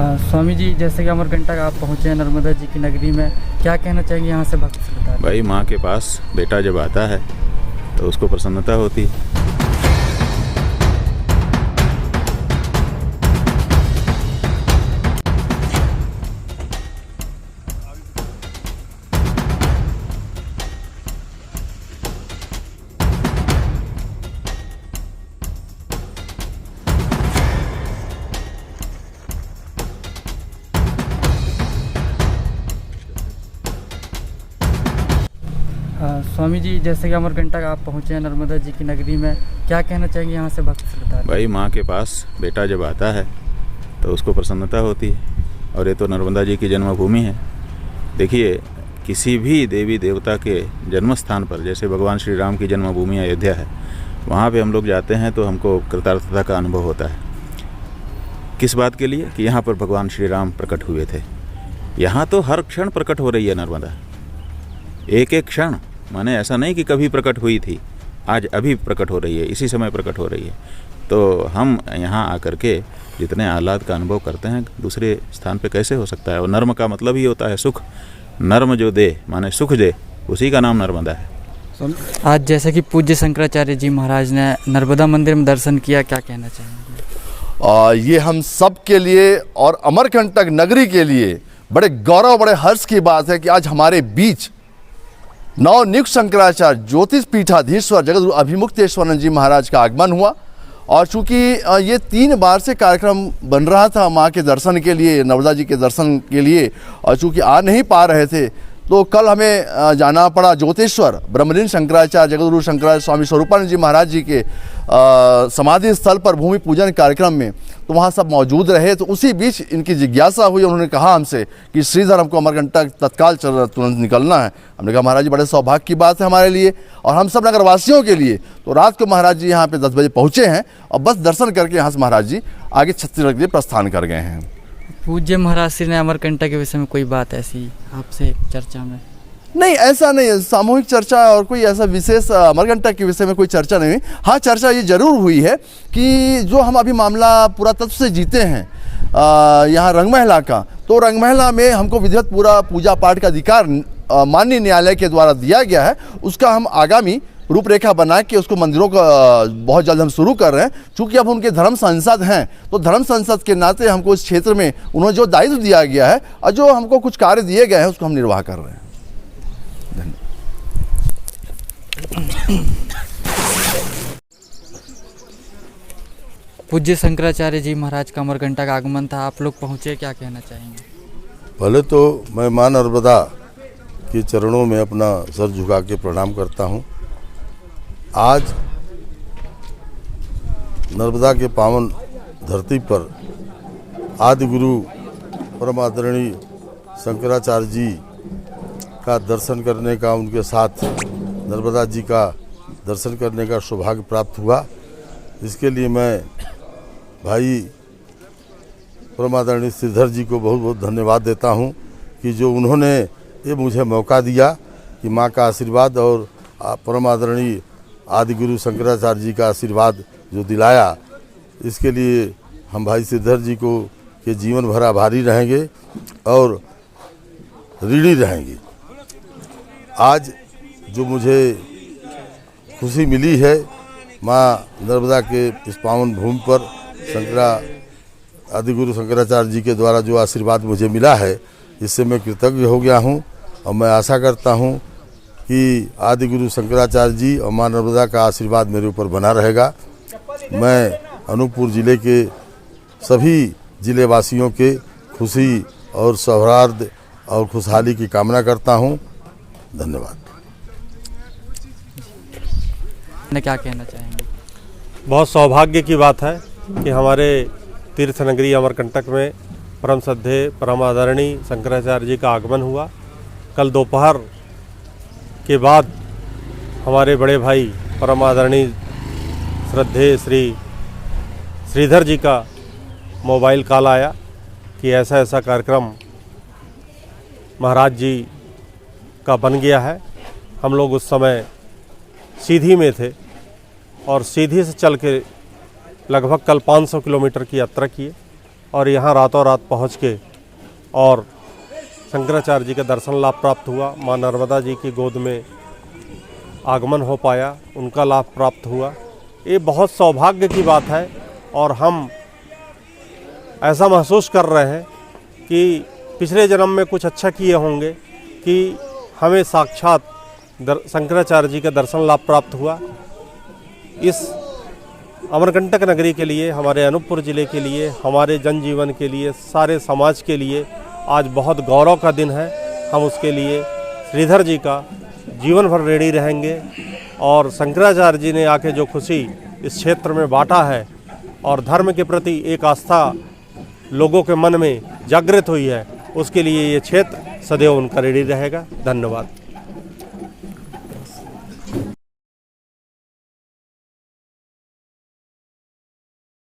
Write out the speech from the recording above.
स्वामी जी, जैसे कि अमरकंटक आप पहुँचे हैं नर्मदा जी की नगरी में, क्या कहना चाहेंगे यहाँ से भक्त श्रद्धा? भाई, माँ के पास बेटा जब आता है तो उसको प्रसन्नता होती है। स्वामी जी, जैसे कि अमरकंटक आप पहुँचे हैं नर्मदा जी की नगरी में, क्या कहना चाहेंगे यहाँ से भक्त श्रद्धा? भाई, माँ के पास बेटा जब आता है तो उसको प्रसन्नता होती है। और ये तो नर्मदा जी की जन्मभूमि है। देखिए, किसी भी देवी देवता के जन्म स्थान पर, जैसे भगवान श्री राम की जन्मभूमि अयोध्या है, वहाँ पे हम लोग जाते हैं तो हमको कृतार्थता का अनुभव होता है। किस बात के लिए? कि यहाँ पर भगवान श्री राम प्रकट हुए थे। यहाँ तो हर क्षण प्रकट हो रही है नर्मदा, एक एक क्षण। माने ऐसा नहीं कि कभी प्रकट हुई थी, आज अभी प्रकट हो रही है, इसी समय प्रकट हो रही है। तो हम यहाँ आकर के जितने आह्लाद का अनुभव करते हैं, दूसरे स्थान पे कैसे हो सकता है? और नर्म का मतलब ही होता है सुख। नर्म जो दे माने सुख दे, उसी का नाम नर्मदा है। आज जैसे कि पूज्य शंकराचार्य जी महाराज ने नर्मदा मंदिर में दर्शन किया, क्या कहना चाहेंगे? ये हम सब के लिए और अमरकंटक नगरी के लिए बड़े गौरव, बड़े हर्ष की बात है कि आज हमारे बीच नवनियुक्त शंकराचार्य ज्योतिष पीठाधीश्वर जगत अभिमुक्तेश्वरानंद जी महाराज का आगमन हुआ। और चूंकि ये 3 बार से कार्यक्रम बन रहा था माँ के दर्शन के लिए, नर्मदा जी के दर्शन के लिए, और चूंकि आ नहीं पा रहे थे तो कल हमें जाना पड़ा ज्योतिश्वर ब्रह्मलीन शंकराचार्य जगतगुरु शंकराचार्य स्वामी स्वरूपानंद जी महाराज जी के समाधि स्थल पर भूमि पूजन कार्यक्रम में। तो वहाँ सब मौजूद रहे। तो उसी बीच इनकी जिज्ञासा हुई, उन्होंने कहा हमसे कि श्रीधर हमको अमरकंटक तत्काल तुरंत निकलना है। हमने कहा महाराज जी, बड़े सौभाग्य की बात है हमारे लिए और हम सब नगरवासियों के लिए। तो रात को महाराज जी यहाँ पे 10 बजे पहुँचे हैं और बस दर्शन करके यहाँ से महाराज जी आगे छत्तीसगढ़ के लिए प्रस्थान कर गए हैं। पूज्य महाराज श्री ने अमरकंटक के विषय में कोई बात ऐसी आपसे चर्चा में? नहीं, ऐसा नहीं है। सामूहिक चर्चा और कोई ऐसा विशेष अमरकंटक के विषय में कोई चर्चा नहीं हुई। हाँ, चर्चा ये जरूर हुई है कि जो हम अभी मामला पुरातत्व से जीते हैं यहाँ रंगमहला का, तो रंगमहला में हमको विधिवत पूरा पूजा पाठ का अधिकार माननीय न्यायालय के द्वारा दिया गया है। उसका हम आगामी रूपरेखा बना के उसको मंदिरों का बहुत जल्द हम शुरू कर रहे हैं। चूँकि अब उनके धर्म सांसद हैं, तो धर्म सांसद के नाते हमको इस क्षेत्र में उन्होंने जो दायित्व दिया गया है और जो हमको कुछ कार्य दिए गए हैं उसको हम निर्वाह कर रहे हैं। पूज्य शंकराचार्य जी महाराज का अमरकंटक का आगमन था, आप लोग पहुँचे, क्या कहना चाहेंगे? पहले तो मैं माँ नर्मदा के चरणों में अपना सर झुका के प्रणाम करता हूँ। आज नर्मदा के पावन धरती पर आदि गुरु परम आदरणीय शंकराचार्य जी का दर्शन करने का, उनके साथ नर्मदा जी का दर्शन करने का सौभाग्य प्राप्त हुआ। इसके लिए मैं भाई परम आदरणीय श्रीधर जी को बहुत बहुत धन्यवाद देता हूँ कि जो उन्होंने ये मुझे मौका दिया कि माँ का आशीर्वाद और परम आदरणीय आदि गुरु शंकराचार्य जी का आशीर्वाद जो दिलाया, इसके लिए हम भाई श्रीधर जी को के जीवन भर आभारी रहेंगे और ऋणी रहेंगे। आज जो मुझे खुशी मिली है माँ नर्मदा के इस पावन भूमि पर आदि गुरु शंकराचार्य जी के द्वारा जो आशीर्वाद मुझे मिला है, इससे मैं कृतज्ञ हो गया हूँ। और मैं आशा करता हूँ कि आदि गुरु शंकराचार्य जी और माँ नर्मदा का आशीर्वाद मेरे ऊपर बना रहेगा। मैं अनूपपुर ज़िले के सभी ज़िले वासियों के खुशी और सौहार्द और खुशहाली की कामना करता हूँ। धन्यवाद। क्या कहना चाहेंगे? बहुत सौभाग्य की बात है कि हमारे तीर्थ नगरी अमरकंटक में परम श्रद्धेय परम आदरणीय शंकराचार्य जी का आगमन हुआ। कल दोपहर के बाद हमारे बड़े भाई परम आदरणीय श्रद्धेय श्रीधर जी का मोबाइल कॉल आया कि ऐसा ऐसा कार्यक्रम महाराज जी का बन गया है। हम लोग उस समय सीधी में थे और सीधी से चल के लगभग कल 500 किलोमीटर की यात्रा किए और यहाँ रातों रात पहुँच के और शंकराचार्य जी का दर्शन लाभ प्राप्त हुआ। माँ नर्मदा जी की गोद में आगमन हो पाया, उनका लाभ प्राप्त हुआ। ये बहुत सौभाग्य की बात है और हम ऐसा महसूस कर रहे हैं कि पिछले जन्म में कुछ अच्छा किए होंगे कि हमें साक्षात शंकराचार्य जी का दर्शन लाभ प्राप्त हुआ। इस अमरकंटक नगरी के लिए, हमारे अनूपपुर ज़िले के लिए, हमारे जनजीवन के लिए, सारे समाज के लिए आज बहुत गौरव का दिन है। हम उसके लिए श्रीधर जी का जीवन भर ऋणी रहेंगे और शंकराचार्य जी ने आके जो खुशी इस क्षेत्र में बांटा है और धर्म के प्रति एक आस्था लोगों के मन में जागृत हुई है, उसके लिए ये क्षेत्र सदैव उनका ऋणी रहेगा। धन्यवाद।